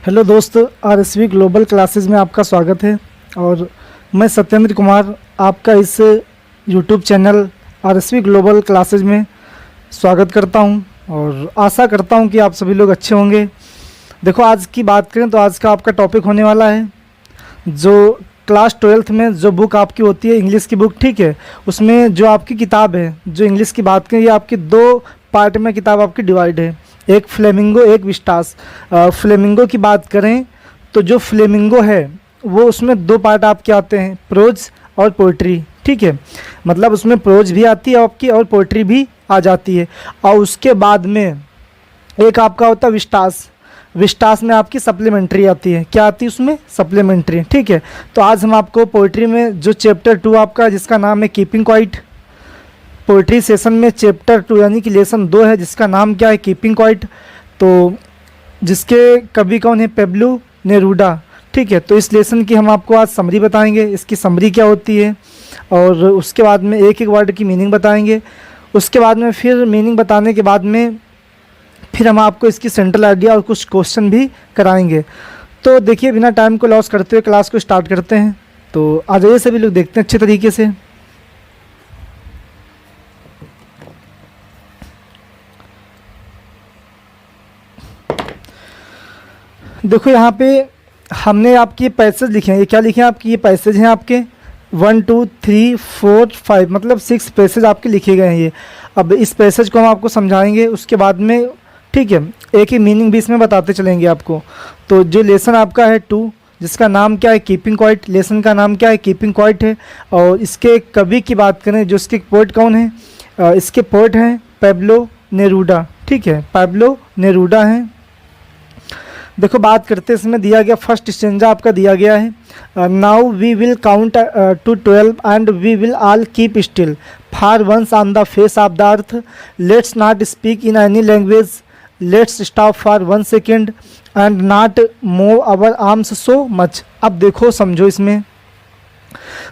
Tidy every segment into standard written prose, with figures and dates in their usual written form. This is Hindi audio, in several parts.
हेलो दोस्त, आरएसवी ग्लोबल क्लासेस में आपका स्वागत है। और मैं सत्येंद्र कुमार आपका इस YouTube channel RSV global classes में स्वागत करता हूं और आशा करता हूं कि आप सभी लोग अच्छे होंगे। देखो, आज की बात करें तो आज का आपका टॉपिक होने वाला है जो क्लास 12th में जो बुक आपकी होती है इंग्लिश की बुक, ठीक है, उसमें जो आपकी किताब है, जो इंग्लिश की बात करें, ये आपकी दो पार्ट में किताब आपकी डिवाइड है, एक फ्लेमिंगो एक विस्टास। फ्लेमिंगो की बात करें तो जो फ्लेमिंगो है वो उसमें दो पार्ट आपके आते हैं, प्रोज और पोइट्री, ठीक है। मतलब उसमें प्रोज भी आती है आपकी और पोइट्री भी आ जाती है। और उसके बाद में एक आपका होता है विस्टास। विस्टास में आपकी सप्लीमेंट्री आती है। क्या आती है उसमें? सप्लीमेंट्री, ठीक है। तो आज हम आपको पोइट्री में जो चैप्टर 2 आपका जिसका नाम है कीपिंग क्वाइट, पोइट्री सेशन में चैप्टर 2 यानी कि लेसन 2 है जिसका नाम क्या है? Keeping quiet. तो जिसके कवि कौन है? पेब्लो नेरूडा, ठीक है। तो इस लेसन की हम आपको आज समरी बताएंगे, इसकी समरी क्या होती है, और उसके बाद में एक एक वर्ड की मीनिंग बताएंगे। उसके बाद में फिर मीनिंग बताने के बाद में फिर हम आपको इसकी सेंट्रल आइडिया और कुछ क्वेश्चन भी कराएंगे। तो देखिए, बिना टाइम को लॉस करते हुए क्लास को स्टार्ट करते हैं। तो आ जाइए सभी लोग, देखते हैं अच्छे तरीके से। देखो, यहाँ पे हमने आपके पैसेज लिखे हैं। ये क्या लिखे हैं आपके? ये पैसेज हैं आपके 1 2 3 4 5, मतलब 6 पैसेज आपके लिखे गए हैं ये। अब इस पैसेज को हम आपको समझाएंगे, उसके बाद में, ठीक है, एक ही मीनिंग भी इसमें बताते चलेंगे आपको। तो जो लेसन आपका है 2, जिसका नाम क्या है? Keeping quiet. लेसन का नाम क्या है? कीपिंग क्वाइट है। और इसके कवि की बात करें, जो इसके पोएट कौन है? इसके पोएट हैं पेब्लो नेरूडा, ठीक है, पेब्लो नेरूडा हैं। देखो, बात करते इसमें दिया गया फर्स्ट स्टेंजा आपका दिया गया है, now we will count to 12 and we will all keep still for once on the face of the earth, let's not speak in any language, let's stop for 1 second and not move our arms so much. अब देखो, समझो इसमें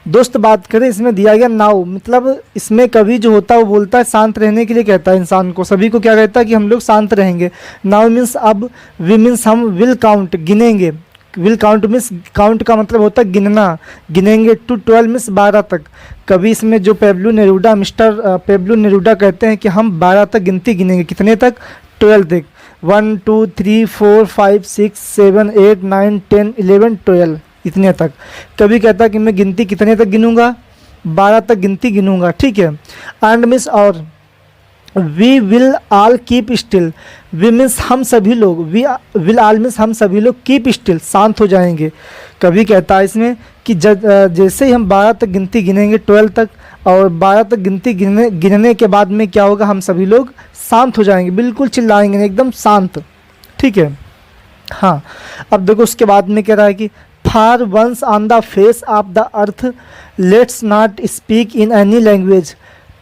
दोस्त, बात करें इसमें दिया गया नाउ, मतलब इसमें कवि जो होता है वो बोलता है शांत रहने के लिए कहता है इंसान को, सभी को क्या कहता है कि हम लोग शांत रहेंगे। नाउ मीन्स अब, वी मीन्स हम, विल काउंट गिनेंगे। विल काउंट मीन्स, काउंट का मतलब होता है गिनना, गिनेंगे। टू 12 मीन्स 12 तक। कवि इसमें जो पेब्लो नेरूडा, मिस्टर पेब्लो नेरूडा कहते हैं कि हम 12 तक गिनती गिनेंगे। कितने तक? 12 तक। 1 2 3 4 5 6 7 8 9 10 11 12, इतने तक। कभी कहता है कि मैं गिनती कितने तक गिनूंगा? 12 तक गिनती गिनूंगा, ठीक है। एंड मीन्स और, we will all keep still. We means हम सभी लोग, वी विल ऑल मीन्स हम सभी लोग, कीप स्टिल शांत हो जाएंगे। कभी कहता है इसमें कि जैसे ही हम 12 तक गिनती गिनेंगे, 12 तक, और 12 तक गिनती गिनने के बाद में क्या होगा? हम सभी लोग शांत हो जाएंगे, बिल्कुल चिल्लाएंगे नहीं, एकदम शांत, ठीक है। हाँ, अब देखो उसके बाद में कह रहा है कि for once on the face of the earth, let's not speak in any language.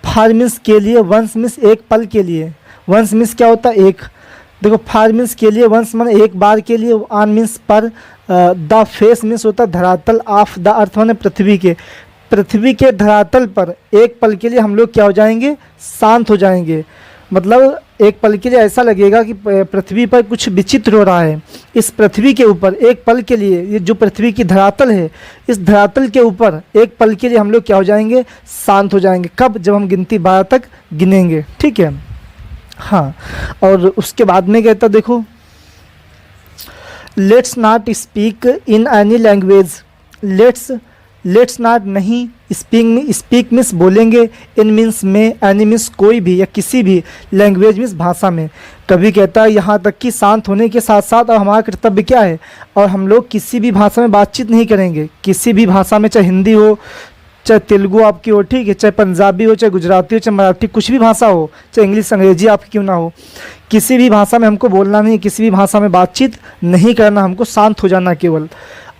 For means के लिए, वंस मीन्स एक पल के लिए। वंस मीन्स क्या होता है? एक। देखो, फॉर मीन्स के लिए, वंस माने एक बार के लिए, ऑन मीन्स पर, द फेस मीन्स होता है धरातल, ऑफ द अर्थ माने पृथ्वी के, पृथ्वी के धरातल पर एक पल के लिए हम लोग क्या हो जाएंगे? शांत हो जाएंगे। मतलब एक पल के लिए ऐसा लगेगा कि पृथ्वी पर कुछ विचित्र हो रहा है। इस पृथ्वी के ऊपर एक पल के लिए, ये जो पृथ्वी की धरातल है, इस धरातल के ऊपर एक पल के लिए हम लोग क्या हो जाएंगे? शांत हो जाएंगे। कब? जब हम गिनती 12 तक गिनेंगे, ठीक है। हाँ, और उसके बाद में कहता, देखो, let's not speak in any language. Let's not नहीं, स्पीक मीन्स बोलेंगे, इन मीन्स में, एनी मीन्स कोई भी या किसी भी, लैंग्वेज मीन्स भाषा में। कभी कहता है यहाँ तक कि शांत होने के साथ साथ और हमारा कर्तव्य क्या है? और हम लोग किसी भी भाषा में बातचीत नहीं करेंगे, किसी भी भाषा में, चाहे हिंदी हो, चाहे तेलुगु आपकी हो, ठीक है, चाहे पंजाबी हो, चाहे गुजराती हो, चाहे मराठी, कुछ भी भाषा हो, चाहे इंग्लिश अंग्रेजी आपकी क्यों ना हो, किसी भी भाषा में हमको बोलना नहीं, किसी भी भाषा में बातचीत नहीं करना, हमको शांत हो जाना केवल।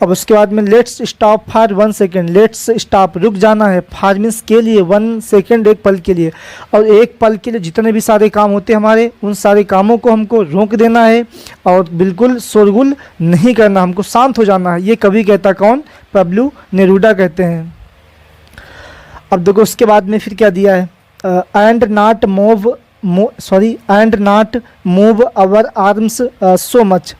अब उसके बाद में let's stop for 1 second. Let's stop, रुक जाना है। फॉर मीन्स के लिए, 1 सेकेंड एक पल के लिए, और एक पल के लिए जितने भी सारे काम होते हैं हमारे, उन सारे कामों को हमको रोक देना है और बिल्कुल शोरगुल नहीं करना, हमको शांत हो जाना है। ये कभी कहता कौन? पेब्लो नेरूडा कहते हैं। अब देखो उसके बाद में फिर क्या दिया है? And not move our arms so much.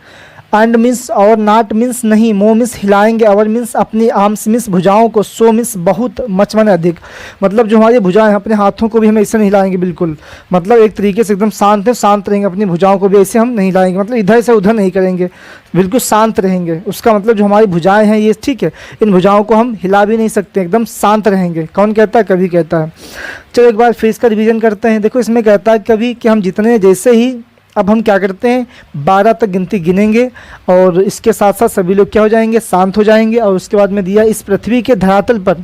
And means और, नॉट मीन्स नहीं, मोर मीन्स हिलाएंगे, अवर मीन्स अपनी, आर्म्स मीन्स भुजाओं को, सो मीन्स बहुत, मच माने अधिक, मतलब जो हमारी भुजाएं हैं अपने हाथों को भी हम ऐसे नहीं हिलाएंगे बिल्कुल, मतलब एक तरीके से एकदम शांत है, शांत रहेंगे, अपनी भुजाओं को भी ऐसे हम नहीं हिलाएंगे, मतलब इधर से उधर नहीं करेंगे, बिल्कुल शांत रहेंगे। उसका मतलब जो हमारी भुजाएं हैं ये, ठीक है, इन भुजाओं को हम हिला भी नहीं सकते, एकदम शांत रहेंगे। कौन कहता है? कवि कहता है। चलो एक बार फिर इसका रिवीजन करते हैं। देखो इसमें कहता है कवि कि हम जितने, जैसे ही अब हम क्या करते हैं 12 तक गिनती गिनेंगे और इसके साथ साथ सभी लोग क्या हो जाएंगे, शांत हो जाएंगे। और उसके बाद में दिया, इस पृथ्वी के धरातल पर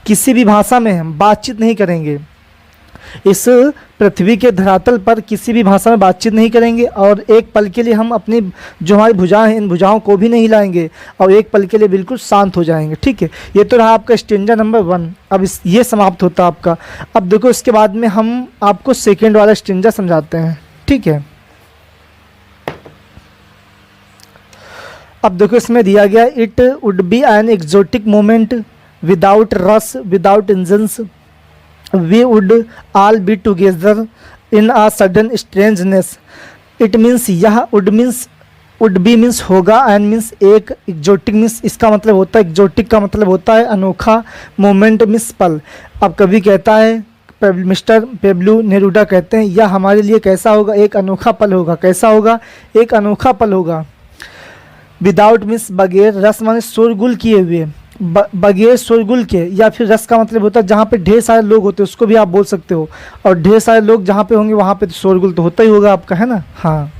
किसी भी भाषा में हम बातचीत नहीं करेंगे, इस पृथ्वी के धरातल पर किसी भी भाषा में बातचीत नहीं करेंगे, और एक पल के लिए हम अपनी जो हमारी भुजाएं हैं इन भुजाओं को भी नहीं हिलाएंगे, और एक पल के लिए बिल्कुल शांत हो जाएंगे। ठीक है, ये तो रहा आपका स्टेंजा नंबर 1। अब ये समाप्त होता है आपका। अब देखो इसके बाद में हम आपको सेकेंड वाला स्टेंजा समझाते हैं। ठीक है, अब देखो इसमें दिया गया, it would be an exotic moment without rush, without engines, we would all be together in a sudden strangeness. It means, यह would means, would be means होगा, एंड मीन्स एक, एक्जोटिक मीन्स इसका मतलब होता है, एक्जोटिक का मतलब होता है अनोखा, मोमेंट मीन्स पल। अब कवि कहता है, मिस्टर पेब्लो नेरूदा कहते हैं, यह हमारे लिए कैसा होगा, एक अनोखा पल होगा। कैसा होगा? एक अनोखा पल होगा। विदाउट मीन्स बगैर, रस माने शोरगुल किए हुए, बगैर शोरगुल के, या फिर रस का मतलब होता है जहाँ पे ढेर सारे लोग होते हैं, उसको भी आप बोल सकते हो, और ढेर सारे लोग जहाँ पे होंगे वहाँ पे तो शोरगुल तो होता ही होगा आपका, है ना। हाँ,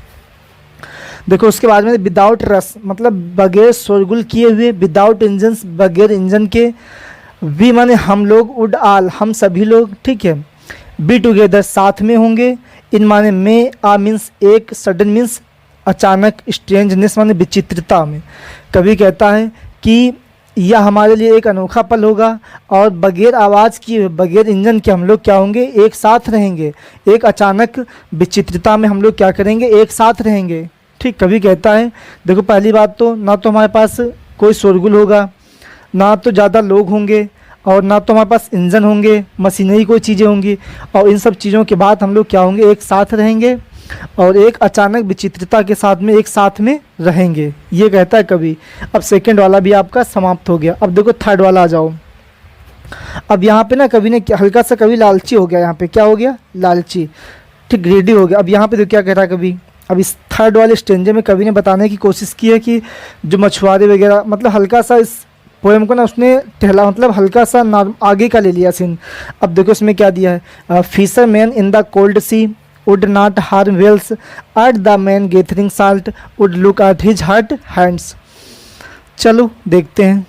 देखो उसके बाद में विदाउट रस मतलब बगैर शोरगुल किए हुए, विदाउट इंजन्स बगैर इंजन के, वी माने हम लोग, वुड ऑल हम सभी लोग, ठीक है, बी टुगेदर साथ में होंगे, इन माने में, आ मीन्स एक, सडन मीन्स अचानक, स्ट्रेंजनेस माने विचित्रता में। कवि कहता है कि यह हमारे लिए एक अनोखा पल होगा, और बगैर आवाज़ किए, बगैर इंजन के हम लोग क्या होंगे, एक साथ रहेंगे, एक अचानक विचित्रता में हम लोग क्या करेंगे, एक साथ रहेंगे। ठीक, कवि कहता है देखो पहली बात तो, ना तो हमारे पास कोई शोरगुल होगा, ना तो ज़्यादा लोग होंगे, और ना तो हमारे पास इंजन होंगे, मशीनरी कोई चीज़ें होंगी, और इन सब चीज़ों के बाद हम लोग क्या होंगे, एक साथ रहेंगे, और एक अचानक विचित्रता के साथ में एक साथ में रहेंगे। ये कहता है कवि। अब सेकंड वाला भी आपका समाप्त हो गया। अब देखो थर्ड वाला आ जाओ। अब यहाँ पे ना कवि ने हल्का सा, कवि लालची हो गया, यहाँ पे क्या हो गया, लालची, ठीक, ग्रेडी हो गया। अब यहाँ पे तो क्या कह रहा है कवि, अब इस थर्ड वाले स्टेंजे में कवि ने बताने की कोशिश की है कि जो मछुआरे वगैरह, मतलब हल्का सा इस पोएम को ना उसने टहला, मतलब हल्का सा आगे का ले लिया सीन। अब देखो इसमें क्या दिया है, fisherman in the cold sea would not harm whales, at the man gathering salt would look at his hurt hands। चलो देखते हैं।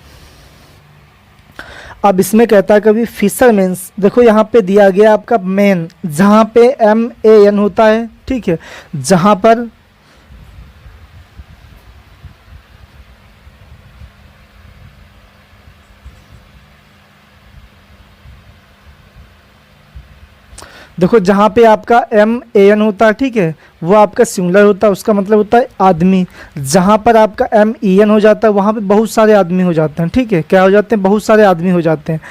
अब इसमें कहता है कभी फिशरमैन्स, देखो यहाँ पे दिया गया आपका मैन, जहाँ पे MAN होता है, ठीक है, जहाँ पर देखो जहाँ पे आपका MAN होता है, ठीक है, वो आपका सिंगुलर होता है, उसका मतलब होता है आदमी। जहाँ पर आपका MEN हो जाता है वहाँ पे बहुत सारे आदमी हो जाते हैं, ठीक है, क्या हो जाते हैं, बहुत सारे आदमी हो जाते हैं।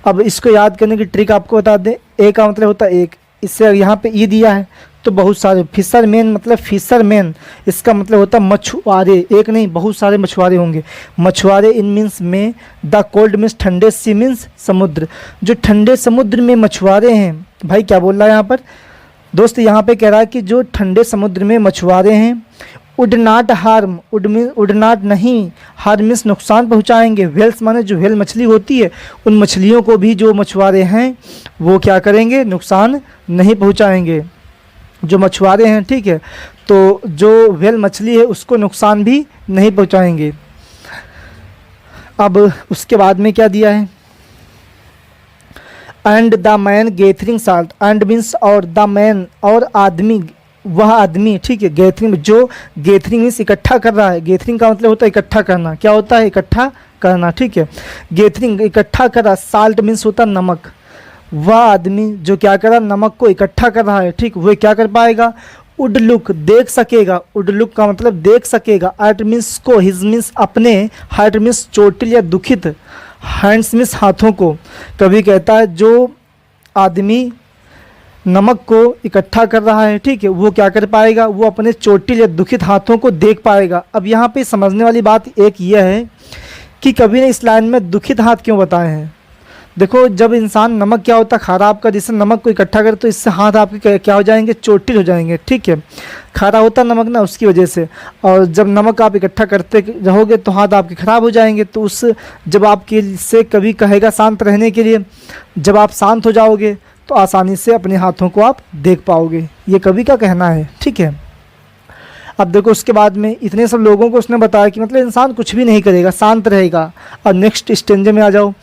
अब इसको याद करने की ट्रिक आपको बता दें, ए का मतलब होता है एक, इससे यहाँ पे ई दिया है तो बहुत सारे, फिशरमैन मतलब फिशरमैन, इसका मतलब होता है मछुआरे, एक नहीं बहुत सारे मछुआरे होंगे। मछुआरे इन मीन्स में, द कोल्ड मीन्स ठंडे, सी मीन्स समुद्र, जो ठंडे समुद्र में मछुआरे हैं। भाई क्या बोल रहा है यहाँ पर दोस्त, यहाँ पे कह रहा है कि जो ठंडे समुद्र में मछुआरे हैं, would not harm, would not नहीं, हार्म मीन्स नुकसान पहुँचाएंगे, व्हेल्स माने जो व्हेल मछली होती है, उन मछलियों को भी जो मछुआरे हैं वो क्या करेंगे, नुकसान नहीं पहुँचाएंगे। जो मछुआरे हैं, ठीक है, तो जो व्हेल मछली है उसको नुकसान भी नहीं पहुंचाएंगे। अब उसके बाद में क्या दिया है, and the man gathering salt, and means और, द मैन और आदमी, वह आदमी, ठीक है, गैथरिंग, जो गैथरिंग मीन्स इकट्ठा कर रहा है, गैथरिंग का मतलब होता है इकट्ठा करना, क्या होता है, इकट्ठा करना, ठीक है, गैथरिंग इकट्ठा कर रहा, साल्ट मीन्स होता है नमक, वह आदमी जो क्या कर रहा, नमक को इकट्ठा कर रहा है, ठीक, वह क्या कर पाएगा, वुड लुक देख सकेगा, वुड लुक का मतलब देख सकेगा, एट मीन्स को, हिज मीन्स अपने, हर्ट मीन्स चोटिल या दुखित, हैंड्स मीन्स हाथों को। कभी कहता है जो आदमी नमक को इकट्ठा कर रहा है, ठीक है, वो क्या कर पाएगा, वो अपने चोटिल या दुखित हाथों को देख पाएगा। अब यहाँ पे समझने वाली बात एक यह है कि कभी ने इस लाइन में दुखित हाथ क्यों बताए हैं। देखो, जब इंसान नमक क्या होता है, खारा आपका, जिससे नमक को इकट्ठा करे तो इससे हाथ आपके क्या हो जाएंगे, चोटिल हो जाएंगे, ठीक है, खारा होता नमक ना, उसकी वजह से। और जब नमक आप इकट्ठा करते रहोगे तो हाथ आपके ख़राब हो जाएंगे। तो उस जब आपके से कभी कहेगा शांत रहने के लिए, जब आप शांत हो जाओगे तो आसानी से अपने हाथों को आप देख पाओगे, ये कवि का कहना है, ठीक है। अब देखो उसके बाद में इतने सब लोगों को उसने बताया कि मतलब इंसान कुछ भी नहीं करेगा, शांत रहेगा। और नेक्स्ट स्टेंजे में आ जाओ,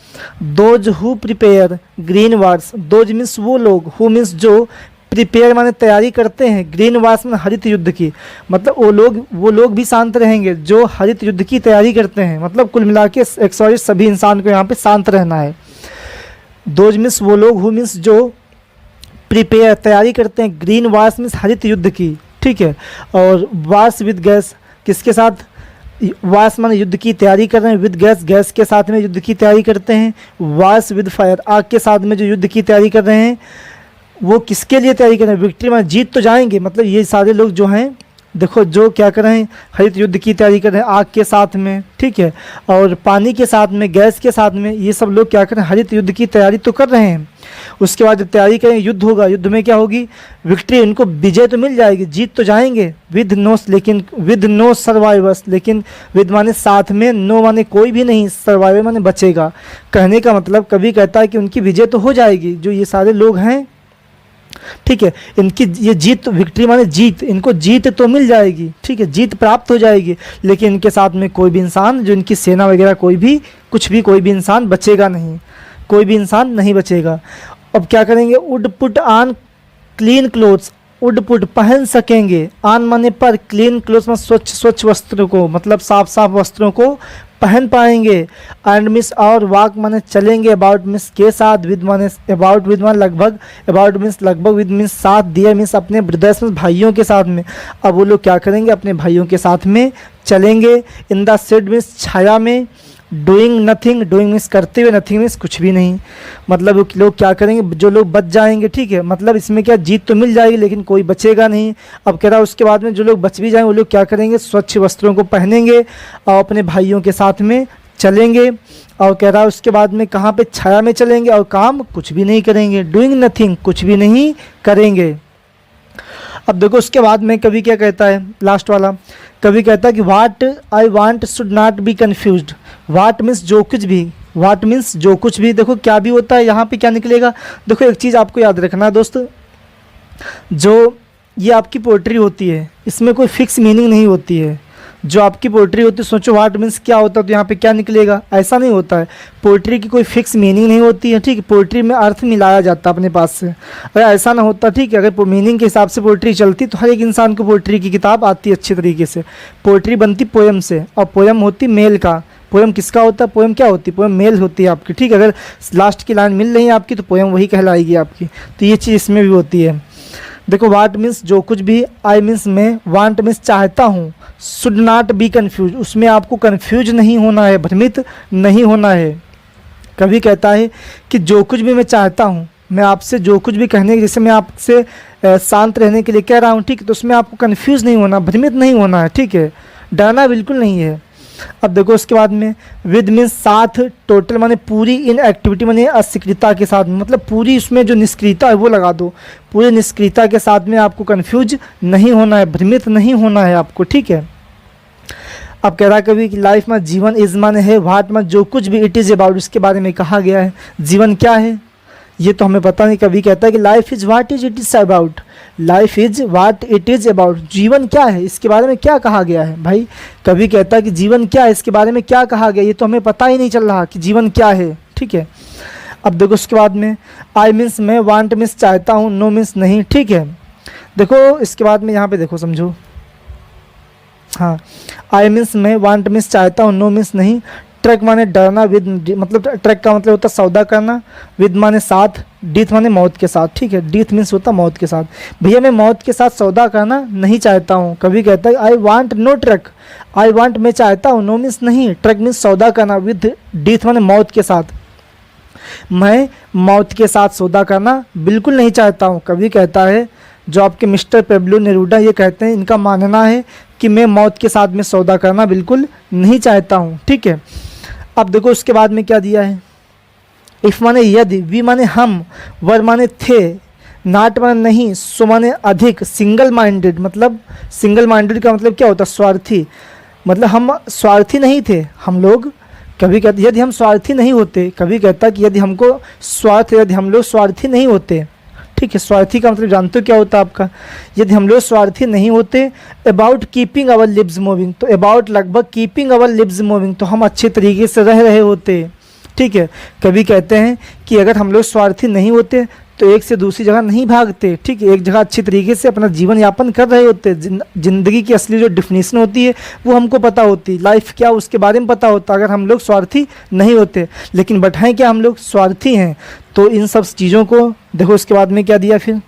those who prepare green wars, those means वो लोग, हु मीन्स जो, प्रिपेयर माने तैयारी करते हैं, ग्रीन वार्स में हरित युद्ध की, मतलब वो लोग भी शांत रहेंगे जो हरित युद्ध की तैयारी करते हैं। मतलब कुल मिला के सभी इंसान को यहाँ पे शांत रहना है। दोज मीन्स वो लोग, हु मीन्स जो, प्रिपेयर तैयारी करते हैं, ग्रीन वार्स मीन्स हरित युद्ध की, ठीक है। और वार्स विद गैस, किसके साथ, वार्स माने युद्ध की तैयारी कर रहे हैं, विद गैस, गैस के साथ में युद्ध की तैयारी करते हैं। वार्स विद फायर, आग के साथ में जो युद्ध की तैयारी कर रहे हैं, वो किसके लिए तैयारी कर रहे हैं, विक्ट्री माने जीत तो जाएंगे। मतलब ये सारे लोग जो हैं, देखो जो क्या कर रहे हैं, हरित युद्ध की तैयारी कर रहे हैं आग के साथ में, ठीक है, और पानी के साथ में, गैस के साथ में, ये सब लोग क्या कर रहे हैं, हरित युद्ध की तैयारी तो कर रहे हैं। उसके बाद जब तैयारी करेंगे, युद्ध होगा, युद्ध में क्या होगी, विक्ट्री, इनको विजय तो मिल जाएगी, जीत तो जाएंगे, विद नो सर्वाइवर्स, लेकिन विद माने साथ में, नो माने कोई भी नहीं, सर्वाइवर माने बचेगा। कहने का मतलब कवि कहता है कि उनकी विजय तो हो जाएगी, जो ये सारे लोग हैं, ठीक है, इनकी ये जीत, विक्ट्री माने जीत, इनको जीत तो मिल जाएगी, ठीक है, जीत प्राप्त हो जाएगी, लेकिन इनके साथ में कोई भी इंसान, जो इनकी सेना वगैरह, कोई भी इंसान बचेगा नहीं, कोई भी इंसान नहीं बचेगा। अब क्या करेंगे, would put on clean clothes, would put पहन सकेंगे, ऑन माने पर, क्लीन क्लोथ्स में स्वच्छ वस्त्रों को, मतलब साफ वस्त्रों को पहन पाएंगे। एंड मिस, और वॉक माने चलेंगे, अबाउट मिस के साथ, विद माने अबाउट, विद माने लगभग, अबाउट मीन्स लगभग, विद मीन्स साथ, दिया मीन्स अपने ब्रदर्स में, भाइयों के साथ में। अब वो लोग क्या करेंगे, अपने भाइयों के साथ में चलेंगे। इन द शेड मीन्स छाया में, डूइंग नथिंग, डूइंग मीन्स करते हुए, नथिंग मीन्स कुछ भी नहीं। मतलब वो लोग क्या करेंगे, जो लोग बच जाएंगे, ठीक है, मतलब इसमें क्या, जीत तो मिल जाएगी लेकिन कोई बचेगा नहीं। अब कह रहा है उसके बाद में जो लोग बच भी जाएंगे वो लोग क्या करेंगे, स्वच्छ वस्त्रों को पहनेंगे और अपने भाइयों के साथ में चलेंगे। और कह रहा है उसके बाद में कहाँ पे, छाया में चलेंगे और काम कुछ भी नहीं करेंगे, डूइंग नथिंग, कुछ भी नहीं करेंगे। अब देखो उसके बाद में कवि क्या कहता है, लास्ट वाला कवि कहता है कि what I want should not be confused. What means जो कुछ भी, वाट मीन्स जो कुछ भी। देखो क्या भी होता है, यहाँ पे क्या निकलेगा। देखो एक चीज़ आपको याद रखना है दोस्त, जो ये आपकी पोइट्री होती है इसमें कोई फिक्स मीनिंग नहीं होती है। जो आपकी पोइट्री होती है, सोचो वाट मीन्स क्या होता है तो यहाँ पे क्या निकलेगा, ऐसा नहीं होता है। पोइट्री की कोई फिक्स मीनिंग नहीं होती है, ठीक है, पोइट्री में अर्थ मिलाया जाता है अपने पास से। अगर ऐसा ना होता, ठीक है, अगर मीनिंग के हिसाब से पोइट्री चलती तो हर एक इंसान को पोइट्री की किताब आती है अच्छी तरीके से। पोइट्री बनती पोएम से, और पोएम होती मेल का। पोएम किसका होता है, पोएम क्या होती है, पोएम मेल होती है आपकी, ठीक है। अगर लास्ट की लाइन मिल रही है आपकी तो पोएम वही कहलाएगी आपकी। तो ये चीज़ इसमें भी होती है। देखो वाट मीन्स जो कुछ भी, आई मीन्स मैं, वांट मीन्स चाहता हूँ, शुड नॉट बी कन्फ्यूज, उसमें आपको कन्फ्यूज नहीं होना है, भ्रमित नहीं होना है। कभी कहता है कि जो कुछ भी मैं चाहता हूँ, मैं आपसे जो कुछ भी कहने, जैसे मैं आपसे शांत रहने के लिए कह रहा हूँ, ठीक है, तो उसमें आपको कन्फ्यूज़ नहीं होना, भ्रमित नहीं होना है, ठीक है, डरना बिल्कुल नहीं है। अब देखो उसके बाद में विद मीन्स साथ, टोटल माने पूरी, इन एक्टिविटी माने अस्क्रियता के साथ में, मतलब पूरी उसमें जो निष्क्रियता है वो लगा दो। पूरी निष्क्रियता के साथ में आपको कन्फ्यूज नहीं होना है, भ्रमित नहीं होना है आपको, ठीक है। अब कह रहा कभी कि लाइफ में जीवन इज माने है, वाट में जो कुछ भी, इट इज़ अबाउट, इसके बारे में कहा गया है। जीवन क्या है ये तो हमें पता नहीं। कभी कहता है कि life is what is it is about, life is what it is about, जीवन क्या है इसके बारे में क्या कहा गया है। भाई कभी कहता है कि जीवन क्या है, इसके बारे में क्या कहा गया, ये तो हमें पता ही नहीं चल रहा कि जीवन क्या है, ठीक है। अब देखो उसके बाद में आई मीन्स मैं, वांट मीन्स चाहता हूँ, नो मीन्स नहीं, ठीक है। देखो इसके बाद में यहाँ पे देखो समझो, हाँ, आई मीन्स मैं, वांट मीन्स चाहता हूँ, नो मीन्स नहीं। ट्रक माने डरना, विद मतलब ट्रक का मतलब होता है सौदा करना, विद माने साथ, डीथ माने मौत के साथ, ठीक है, डीथ मीन्स होता है मौत के साथ। भैया मैं मौत के साथ सौदा करना नहीं चाहता हूँ। कभी कहता है I want no truck, I want मैं चाहता हूँ, नो मीन्स नहीं, ट्रक मीन्स सौदा करना, विद डीथ माने मौत के साथ। मैं मौत के साथ सौदा करना बिल्कुल नहीं चाहता हूँ। कवि कहता है, जो आपके मिस्टर पेब्लो नेरूदा ये कहते हैं, इनका मानना है कि मैं मौत के साथ में सौदा करना बिल्कुल नहीं चाहता हूँ। ठीक है, अब देखो उसके बाद में क्या दिया है। इफ माने यदि, वी माने हम, वर माने थे, नाट माने नहीं, सो माने अधिक, सिंगल माइंडेड मतलब, सिंगल माइंडेड का मतलब क्या होता है, स्वार्थी। मतलब हम स्वार्थी नहीं थे हम लोग। कभी कहते यदि हम स्वार्थी नहीं होते, कभी कहता कि यदि हमको स्वार्थ, यदि हम लोग स्वार्थी नहीं होते। ठीक है, स्वार्थी का मतलब जानते हो क्या होता है आपका, यदि हम लोग स्वार्थी नहीं होते। About keeping our lips moving, तो अबाउट लगभग कीपिंग आवर लिप्स मूविंग, तो हम अच्छे तरीके से रह रहे होते। ठीक है, कभी कहते हैं कि अगर हम लोग स्वार्थी नहीं होते तो एक से दूसरी जगह नहीं भागते। ठीक है, एक जगह अच्छी तरीके से अपना जीवन यापन कर रहे होते। जिंदगी की असली जो डिफिनीशन होती है वो हमको पता होती, लाइफ क्या उसके बारे में पता होता अगर हम लोग स्वार्थी नहीं होते। लेकिन बट हैं क्या, हम लोग स्वार्थी हैं। तो इन सब चीज़ों को देखो, उसके बाद में क्या दिया फिर,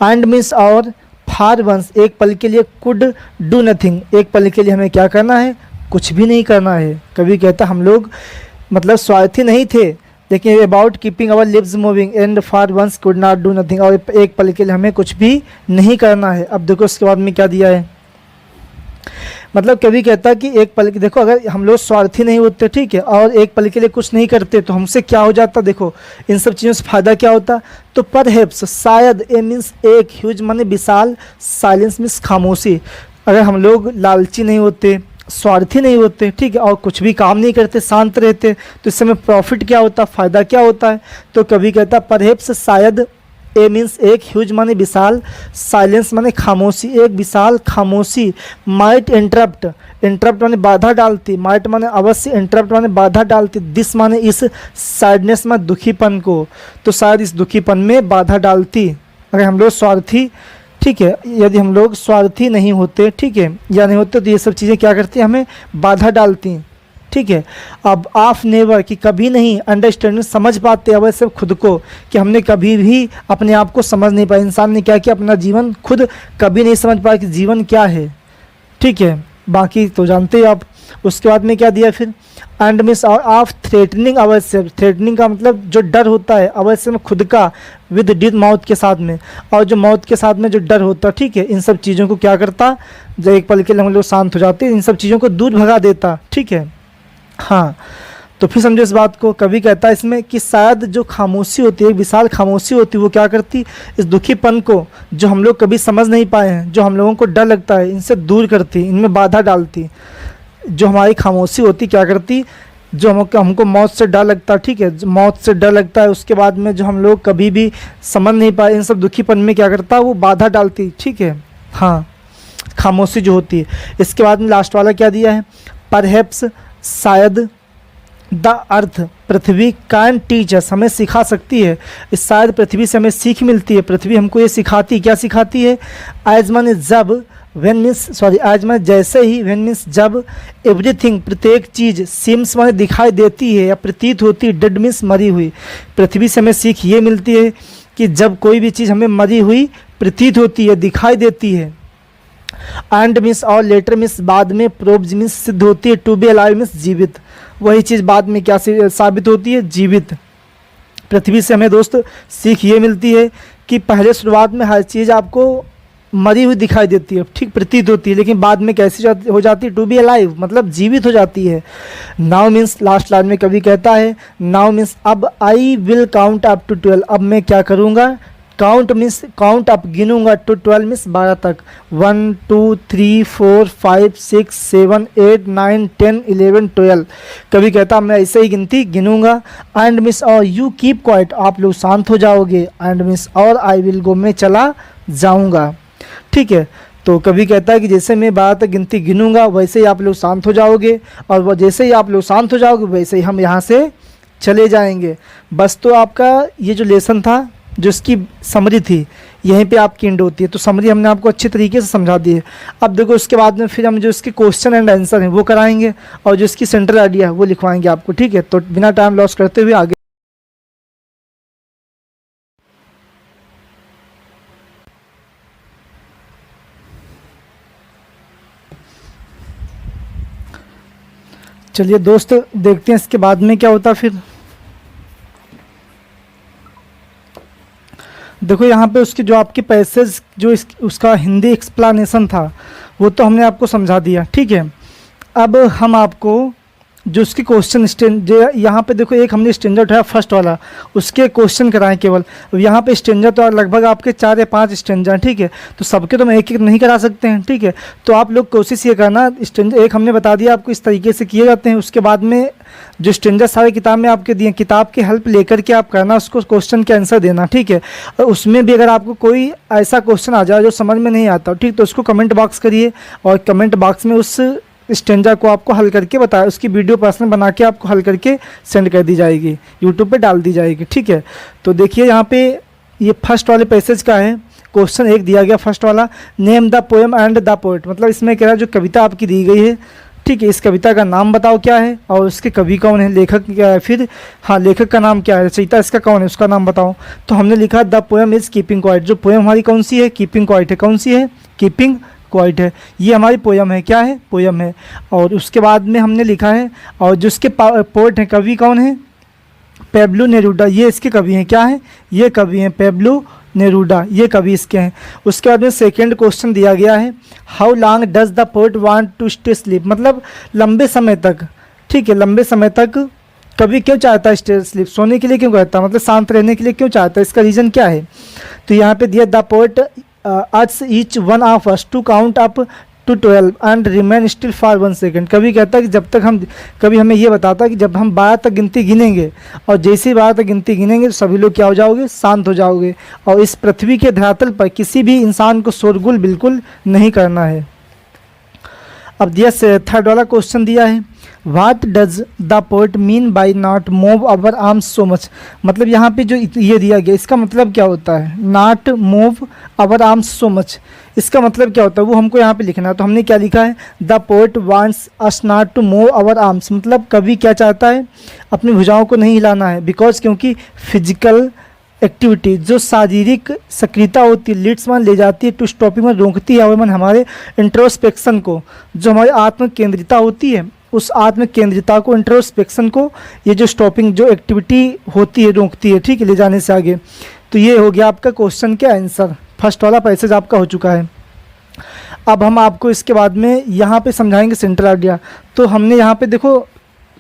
एंड मिस और फार वंस, एक पल के लिए, कुड डू नथिंग, एक पल के लिए हमें क्या करना है, कुछ भी नहीं करना है। कभी कहता हम लोग मतलब स्वार्थी नहीं थे, लेकिन about keeping our lips moving and for once could not do nothing, और एक पल के लिए हमें कुछ भी नहीं करना है। अब देखो उसके बाद में क्या दिया है, मतलब कभी कहता कि एक पल के, देखो अगर हम लोग स्वार्थी नहीं होते, ठीक है, और एक पल के लिए कुछ नहीं करते तो हमसे क्या हो जाता। देखो इन सब चीज़ों से फ़ायदा क्या होता, तो परहैप्स शायद, ए मीन्स एक, ह्यूज माने विशाल, साइलेंस मीन्स खामोशी। अगर हम लोग लालची नहीं होते, स्वार्थी नहीं होते, ठीक है, और कुछ भी काम नहीं करते, शांत रहते, तो इस समय प्रॉफिट क्या होता, फ़ायदा क्या होता है। तो कभी कहता परहैप्स शायद, ए मीन्स एक, ह्यूज माने विशाल, साइलेंस माने खामोशी, एक विशाल खामोशी, माइट इंटरप्ट, इंटरप्ट माने बाधा डालती, माइट माने अवश्य, इंटरप्ट माने बाधा डालती, दिस माने इस, सैडनेस माने दुखीपन को, तो शायद इस दुखीपन में बाधा डालती अगर हम लोग स्वार्थी, ठीक है, यदि हम लोग स्वार्थी नहीं होते, ठीक है, या नहीं होते तो ये सब चीज़ें क्या करती हैं, हमें बाधा डालती। ठीक है, अब ऑफ नेवर कि कभी नहीं, अंडरस्टैंडिंग समझ पाते अवश्य खुद को, कि हमने कभी भी अपने आप को समझ नहीं पाया। इंसान ने क्या किया, अपना जीवन खुद कभी नहीं समझ पाया कि जीवन क्या है। ठीक है, बाकी तो जानते हैं आप। उसके बाद में क्या दिया फिर, एंड मिस ऑफ थ्रेटनिंग अवश्य, थ्रेटनिंग का मतलब जो डर होता है अवश्य में खुद का, विद डेथ मौत के साथ में, और जो मौत के साथ में जो डर होता, ठीक है, इन सब चीज़ों को क्या करता, जब एक पल के लिए हम लोग शांत हो जाते, इन सब चीज़ों को दूर भगा देता। ठीक है, हाँ, तो फिर समझो इस बात को। कभी कहता है इसमें कि शायद जो खामोशी होती है, विशाल खामोशी होती है, वो क्या करती, इस दुखीपन को जो हम लोग कभी समझ नहीं पाए हैं, जो हम लोगों को डर लगता है, इनसे दूर करती, इनमें बाधा डालती। जो हमारी खामोशी होती क्या करती, जो हमको मौत से डर लगता है, ठीक है, मौत से डर लगता है, उसके बाद में जो हम लोग कभी भी समझ नहीं पाए, इन सब दुखीपन में क्या करता, वो बाधा डालती। ठीक है, हाँ, खामोशी जो होती है। इसके बाद में लास्ट वाला क्या दिया है, परहैप्स शायद, the earth Prithvi can teach us, हमें सिखा सकती है। इस शायद पृथ्वी से हमें सीख मिलती है, पृथ्वी हमको ये सिखाती, क्या सिखाती है, एज माने जब, व्हेन मीन्स सॉरी, आज माने जैसे ही, व्हेन मीन्स जब, एवरीथिंग प्रत्येक चीज़, सिम्स माने दिखाई देती है या प्रतीत होती है, डेड मीन्स मरी हुई। पृथ्वी से हमें सीख ये मिलती है कि जब कोई भी चीज़ हमें मरी हुई प्रतीत होती है, दिखाई देती है। एंड मीन्स और लेटर मीन्स बाद में, प्रोब्स मीन्स सिद्ध होती है, टू बी अलाइव मीन्स जीवित, वही चीज़ बाद में क्या साबित होती है, जीवित। पृथ्वी से हमें दोस्त सीख ये मिलती है कि पहले शुरुआत में हर चीज़ आपको मरी हुई दिखाई देती है, ठीक, प्रतीत होती है, लेकिन बाद में कैसी हो जाती है, टू बी अलाइव मतलब जीवित हो जाती है। नाउ मीन्स लास्ट लाइन में कभी कहता है, नाउ मीन्स अब, I will count up to 12, अब मैं क्या करूँगा, काउंट मीन्स काउंट अप, गिनूंगा, टू 12 मीन्स 12 तक, 1 2 3 4 5 6 7 8 9 10 11 12। कभी कहता मैं ऐसे ही गिनती गिनूंगा। एंड मिस और, यू कीप क्वाइट, आप लोग शांत हो जाओगे। एंड मिस और, आई विल गो, मैं चला जाऊंगा। ठीक है, तो कभी कहता है कि जैसे मैं 12 तक गिनती गिनूंगा वैसे ही आप लोग शांत हो जाओगे, और वो जैसे ही आप लोग शांत हो जाओगे वैसे ही हम यहाँ से चले जाएंगे। बस, तो आपका ये जो लेसन था, जो इसकी समरी थी, यहीं पे आपकी एंड होती है। तो समरी हमने आपको अच्छे तरीके से समझा दी है। अब देखो उसके बाद में फिर हम जो इसके क्वेश्चन एंड आंसर हैं वो कराएंगे, और जो इसकी सेंट्रल आइडिया है वो लिखवाएंगे आपको। ठीक है, तो बिना टाइम लॉस करते हुए आगे चलिए दोस्त, देखते हैं इसके बाद में क्या होता फिर। देखो यहाँ पे उसके जो आपके पैसेज जो उसका हिंदी एक्सप्लेनेशन था वो तो हमने आपको समझा दिया, ठीक है। अब हम आपको जो उसके क्वेश्चन जो यहाँ पे देखो एक हमने स्टेंजर उठाया फर्स्ट वाला, उसके क्वेश्चन कराएं केवल। यहाँ पे स्टेंजर तो लगभग आपके 4 या 5 स्टेंजर, ठीक है, तो सबके तो हम एक एक नहीं करा सकते हैं, ठीक है। तो आप लोग कोशिश ये करना, स्टेंजर एक हमने बता दिया आपको इस तरीके से किए जाते हैं। उसके बाद में जो स्टेंजर सारे किताब में आपके दिए, किताब की हेल्प लेकर के आप करना, उसको क्वेश्चन के आंसर देना, ठीक है। और उसमें भी अगर आपको कोई ऐसा क्वेश्चन आ जाए जो समझ में नहीं आता, ठीक, तो उसको कमेंट बॉक्स करिए और कमेंट बॉक्स में उस स्टेंजा को आपको हल करके बताया, उसकी वीडियो पर्सनल बना के आपको हल करके सेंड कर दी जाएगी, यूट्यूब पे डाल दी जाएगी, ठीक है। तो देखिए यहाँ पे ये फर्स्ट वाले पैसेज का है, क्वेश्चन एक दिया गया फर्स्ट वाला, name the poem and the poet, मतलब इसमें कह रहा है जो कविता आपकी दी गई है, ठीक है, इस कविता का नाम बताओ क्या है और उसके कवि कौन है, लेखक क्या है, फिर हाँ लेखक का नाम क्या है, रचयिता इसका कौन है उसका नाम बताओ। तो हमने लिखा the poem is keeping quiet, जो पोएम हमारी कौन सी है, कीपिंग क्वाइट है, कौन सी है, कीपिंग क्वाइट है, ये हमारी पोयम है, क्या है, पोयम है। और उसके बाद में हमने लिखा है, और जिसके पोएट हैं, कवि कौन है, पेब्लो नेरूडा, ये इसके कवि हैं, क्या है, ये कवि हैं पेब्लो नेरूडा, ये कवि इसके हैं। उसके बाद में सेकंड क्वेश्चन दिया गया है, how long does the poet want to stay sleep, मतलब लंबे समय तक, ठीक है, लंबे समय तक कवि क्यों चाहता है स्टे स्लीप, सोने के लिए क्यों कहता है, मतलब शांत रहने के लिए क्यों चाहता है, इसका रीज़न क्या है। तो यहाँ पे दिया the poet asks each one of us to count up to 12 and remain still for 1 second, कभी कहता है कि जब तक हम, कभी हमें ये बताता है कि जब हम 12 तक गिनती गिनेंगे और जैसे ही 12 तक गिनती गिनेंगे तो सभी लोग क्या हो जाओगे, शांत हो जाओगे, और इस पृथ्वी के धरातल पर किसी भी इंसान को शोरगुल बिल्कुल नहीं करना है। अब दिया थर्ड वाला क्वेश्चन दिया है, what does the poet mean by not move our arms so much, मतलब यहाँ पे जो ये दिया गया इसका मतलब क्या होता है, not move our arms so much, इसका मतलब क्या होता है वो हमको यहाँ पे लिखना है। तो हमने क्या लिखा है, the poet wants us not to move our arms, मतलब कवि क्या चाहता है, अपनी भुजाओं को नहीं हिलाना है, बिकॉज क्योंकि फिजिकल एक्टिविटी जो शारीरिक सक्रियता होती है, लीड्स मन ले जाती है टू स्टॉपिंग, में रोकती है और मन हमारे इंट्रोस्पेक्शन को, जो हमारी आत्म केंद्रिता होती है उस आत्म केंद्रिता को, इंट्रोस्पेक्शन को, ये जो स्टॉपिंग जो एक्टिविटी होती है रोकती है, ठीक है, ले जाने से आगे। तो ये हो गया आपका क्वेश्चन के आंसर, फर्स्ट वाला पैसेज आपका हो चुका है। अब हम आपको इसके बाद में यहाँ पे समझाएंगे सेंट्रल आइडिया। तो हमने यहाँ पे देखो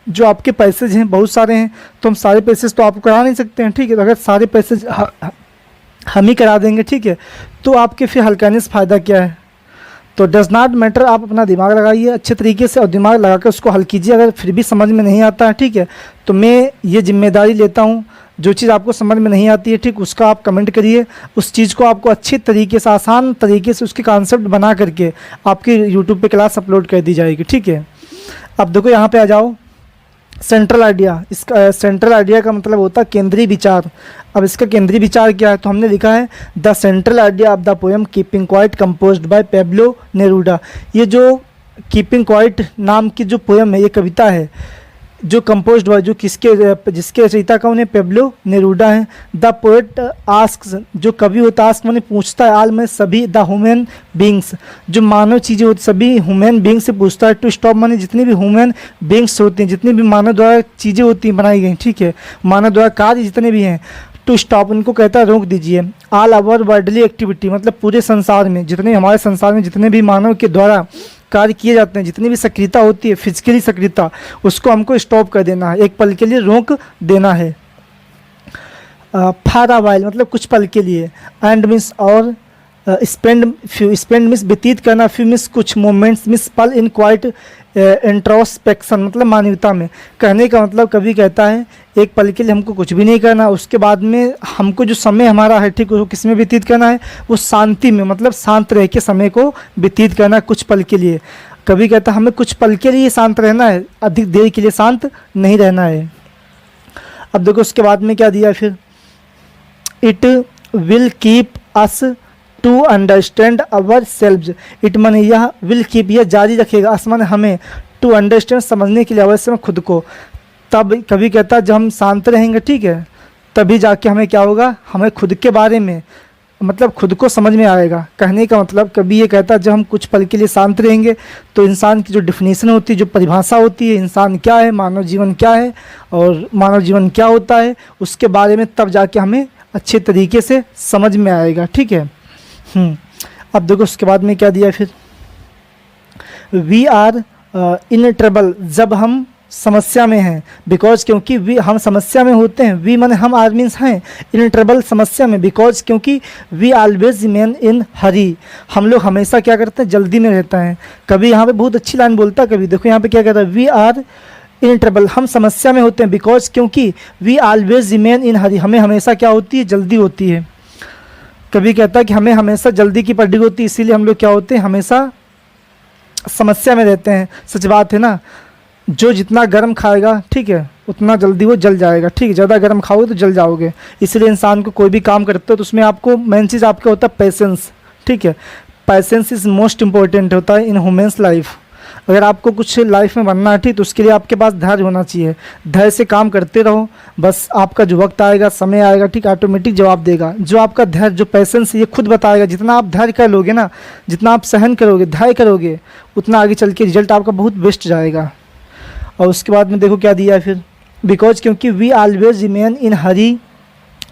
जो आपके पैसेज हैं बहुत सारे हैं, तो हम सारे पैसेज तो आपको करा नहीं सकते हैं, ठीक है, तो अगर सारे पैसेज हम ही करा देंगे, ठीक है, तो आपके फिर हल करने से फ़ायदा क्या है। तो डज नॉट मैटर, आप अपना दिमाग लगाइए अच्छे तरीके से और दिमाग लगा कर उसको हल कीजिए। अगर फिर भी समझ में नहीं आता है, ठीक है, तो मैं ये जिम्मेदारी लेता हूँ, जो चीज़ आपको समझ में नहीं आती है, ठीक, उसका आप कमेंट करिए, उस चीज़ को आपको अच्छे तरीके से, आसान तरीके से उसके कॉन्सेप्ट बना करके आपके यूट्यूब पे क्लास अपलोड कर दी जाएगी, ठीक है। अब देखो यहाँ पे आ जाओ, सेंट्रल आइडिया, इसका सेंट्रल आइडिया का मतलब होता है केंद्रीय विचार। अब इसका केंद्रीय विचार क्या है, तो हमने लिखा है the central idea of the poem keeping quiet composed by Pablo Neruda, ये जो कीपिंग क्वाइट नाम की जो पोएम है, ये कविता है जो कंपोज्ड हुआ, जो जिसके रचयिता कौन है, पेब्लो नेरूडा है। द पोएट आस्क्स, जो कवि होता है, आस्क माने पूछता है, आल में सभी, द ह्यूमन बींग्स, जो मानव चीज़ें होती सभी ह्यूमन बींग से पूछता है, टू स्टॉप माने जितनी भी ह्यूमन बींग्स होती हैं, जितनी भी मानव द्वारा चीज़ें होती हैं बनाई गई, ठीक है, मानव द्वारा कार्य जितने भी हैं, टू स्टॉप उनको कहता है रोक दीजिए। ऑल आवर वर्ल्डली एक्टिविटी, मतलब पूरे संसार में जितने हमारे संसार में जितने भी मानव के द्वारा कार्य किए जाते हैं, जितनी भी सक्रियता होती है, फिजिकली सक्रियता, उसको हमको स्टॉप कर देना है, एक पल के लिए रोक देना है। फॉर अ व्हाइल मतलब कुछ पल के लिए, एंड मीन्स और स्पेंड मीन्स व्यतीत करना, फ्यू मीन्स कुछ मोमेंट्स मीन्स पल, इन क्वाइट इंट्रोस्पेक्शन मतलब मानवता में। कहने का मतलब कभी कहता है एक पल के लिए हमको कुछ भी नहीं करना, उसके बाद में हमको जो समय हमारा है, ठीक, वो किस में व्यतीत करना है, वो शांति में, मतलब शांत रह के समय को व्यतीत करना है कुछ पल के लिए। कभी कहता है हमें कुछ पल के लिए शांत रहना है, अधिक देर के लिए शांत नहीं रहना है। अब देखो उसके बाद में क्या दिया है फिर, it will keep us to understand ourselves, it माने यह, विल कीप यह जारी रखेगा, अस माने हमें, टू अंडरस्टैंड समझने के लिए, अवश्य में खुद को। तब कभी कहता है जब हम शांत रहेंगे, ठीक है, तभी जाके हमें क्या होगा, हमें खुद के बारे में मतलब खुद को समझ में आएगा। कहने का मतलब कभी ये कहता है जब हम कुछ पल के लिए शांत रहेंगे तो इंसान की जो डिफिनीशन होती है, जो परिभाषा होती है, इंसान क्या है, मानव जीवन क्या है और मानव जीवन क्या होता है, उसके बारे में तब जाके हमें अच्छे तरीके से समझ में आएगा, ठीक है। अब देखो उसके बाद में क्या दिया फिर, वी आर इन ट्रबल, जब हम समस्या में हैं, बिकॉज क्योंकि वी हम समस्या में होते हैं, वी माने हम आर मीन्स हैं, इन ट्रबल समस्या में, बिकॉज क्योंकि वी ऑलवेज रिमेन इन हरी, हम लोग हमेशा क्या करते हैं, जल्दी में रहता है। कभी यहाँ पे बहुत अच्छी लाइन बोलता है, कभी देखो यहाँ पे क्या कहता है, वी आर इन ट्रबल, हम समस्या में होते हैं, बिकॉज क्योंकि वी ऑलवेज रिमेन इन हरी, हमें हमेशा क्या होती है, जल्दी होती है। कभी कहता है कि हमें हमेशा जल्दी की पड़ी होती है, इसीलिए हम लोग क्या होते हैं, हमेशा समस्या में रहते हैं। सच बात है ना, जो जितना गर्म खाएगा, ठीक है, उतना जल्दी वो जल जाएगा, ठीक है। ज़्यादा गर्म खाओगे तो जल जाओगे। इसलिए इंसान को कोई भी काम करते हो तो उसमें आपको मेन चीज़ आपका होता है पेशेंस, ठीक है। पेशेंस इज़ मोस्ट इम्पोर्टेंट होता है इन ह्यूमन्स लाइफ। अगर आपको कुछ लाइफ में बनना है, ठीक, तो उसके लिए आपके पास धैर्य होना चाहिए। धैर्य से काम करते रहो, बस आपका जो वक्त आएगा, समय आएगा, ठीक, ऑटोमेटिक जवाब देगा। जो आपका धैर्य, जो पेशेंस है, ये खुद बताएगा। जितना आप धैर्य कर लोगे ना, जितना आप सहन करोगे, धैर्य करोगे, उतना आगे चल के रिजल्ट आपका बहुत बेस्ट जाएगा। और उसके बाद में देखो क्या दिया है फिर, बिकॉज क्योंकि we always remain in hurry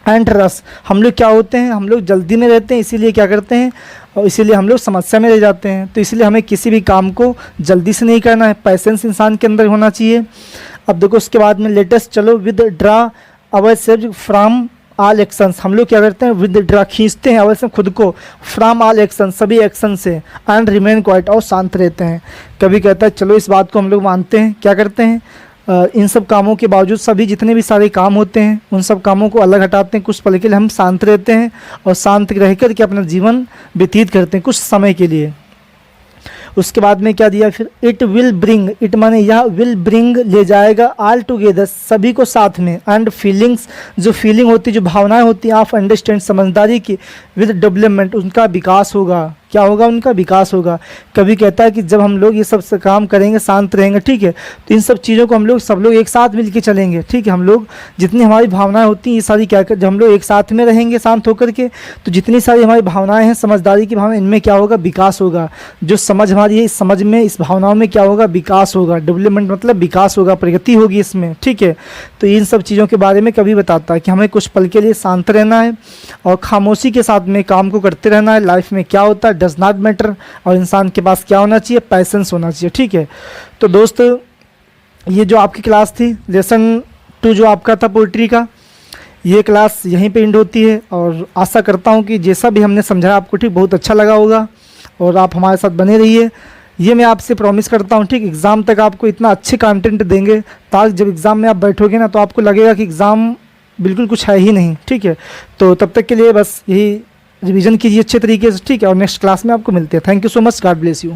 and rush, हम लोग क्या होते हैं, हम लोग जल्दी में रहते हैं, इसीलिए क्या करते हैं, और इसीलिए हम लोग समस्या में रह जाते हैं। तो इसलिए हमें किसी भी काम को जल्दी से नहीं करना है, पेशेंस इंसान के अंदर होना चाहिए। अब देखो उसके बाद में लेटेस्ट चलो with draw our self from all actions, हम लोग क्या करते हैं, विद ड्रा खींचते हैं अवश्य खुद को, फ्रॉम ऑल एक्शन, सभी एक्शन से, एंड रिमेन क्वाइट, और शांत रहते हैं। कभी कहता है चलो इस बात को हम लोग मानते हैं, क्या करते हैं, इन सब कामों के बावजूद, सभी जितने भी सारे काम होते हैं उन सब कामों को अलग हटाते हैं, कुछ पल के लिए हम शांत रहते हैं और शांत रह कर के अपना जीवन व्यतीत करते हैं कुछ समय के लिए। उसके बाद में क्या दिया फिर, इट विल ब्रिंग, इट माने यह, विल ब्रिंग ले जाएगा, ऑल टुगेदर सभी को साथ में, एंड फीलिंग्स जो फीलिंग होती है, जो भावनाएं होती हैं, ऑफ अंडरस्टैंड समझदारी की, विद डेवलपमेंट उनका विकास होगा। क्या होगा, उनका विकास होगा। कभी कहता है कि जब हम लोग ये सब से काम करेंगे, शांत रहेंगे, ठीक है, तो इन सब चीज़ों को हम लोग सब लोग एक साथ मिलकर चलेंगे, ठीक है। हम लोग जितनी हमारी भावनाएं होती हैं ये सारी क्या कर, जब हम लोग एक साथ में रहेंगे शांत होकर के, तो जितनी सारी हमारी भावनाएं हैं, समझदारी की भावना, इनमें क्या होगा, विकास होगा। जो समझ हमारी है, इस समझ में, इस भावनाओं में क्या होगा, विकास होगा। डेवलपमेंट मतलब विकास होगा, प्रगति होगी इसमें, ठीक है। तो इन सब चीज़ों के बारे में कभी बताता है कि हमें कुछ पल के लिए शांत रहना है और खामोशी के साथ में काम को करते रहना है। लाइफ में क्या होता है, डज नॉट मैटर, और इंसान के पास क्या होना चाहिए, पैसेंस होना चाहिए, ठीक है। तो दोस्त, ये जो आपकी क्लास थी लेसन 2 जो आपका था पोइट्री का, ये क्लास यहीं पे एंड होती है। और आशा करता हूँ कि जैसा भी हमने समझाया आपको, ठीक, बहुत अच्छा लगा होगा और आप हमारे साथ बने रहिए। ये मैं आपसे प्रॉमिस करता हूँ, ठीक, एग्ज़ाम तक आपको इतना अच्छे कंटेंट देंगे ताकि जब एग्ज़ाम में आप बैठोगे ना, तो आपको लगेगा कि एग्ज़ाम बिल्कुल कुछ है ही नहीं, ठीक है। तो तब तक के लिए बस यही रिवीजन कीजिए अच्छे तरीके से, ठीक है, और नेक्स्ट क्लास में आपको मिलते हैं। Thank you so much, God bless you.